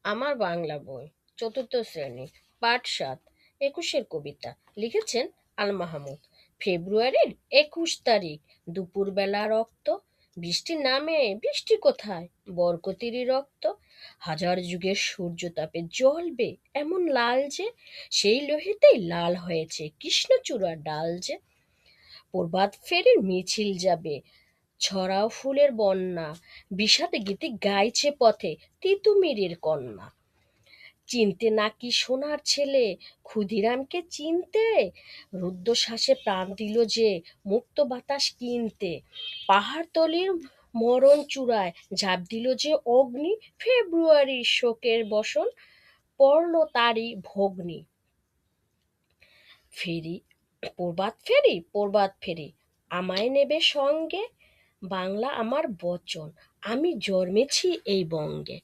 আমার বাংলা বই, চতুর্থ শ্রেণী, পাঠ ৭, ২১-এর কবিতা। লিখেছেন আল মাহমুদ। ফেব্রুয়ারির ২১ তারিখ, দুপুরবেলা রক্ত। বৃষ্টি নামে, বৃষ্টি কোথায়? বরকতিরই রক্ত। হাজার যুগের সূর্যতাপে জ্বলবে এমন লাল যে, সেই লোহেতেই লাল হয়েছে কৃষ্ণচূড়ার ডাল যে। প্রভাত ফেরির মিছিল যাবে, ছড়াও ফুলের বন্যা। বিষাদ গীতি গাইছে পথে তিতুমিরের কন্যা। চিনতে নাকি সোনার ছেলে, ক্ষুদিরামকে চিনতে? রুদ্ধশ্বাসে প্রাণ দিল যে, মুক্ত বাতাস কিনতে। পাহাড়তলির মরণ চূড়ায় ঝাঁপ দিল যে অগ্নি, ফেব্রুয়ারির শোকের বসন পড়ল তারই ভগ্নি। ফেরি, প্রভাত ফেরি, আমায় নেবে সঙ্গে? বাংলা আমার বচন, আমি জন্মেছি এই বঙ্গে।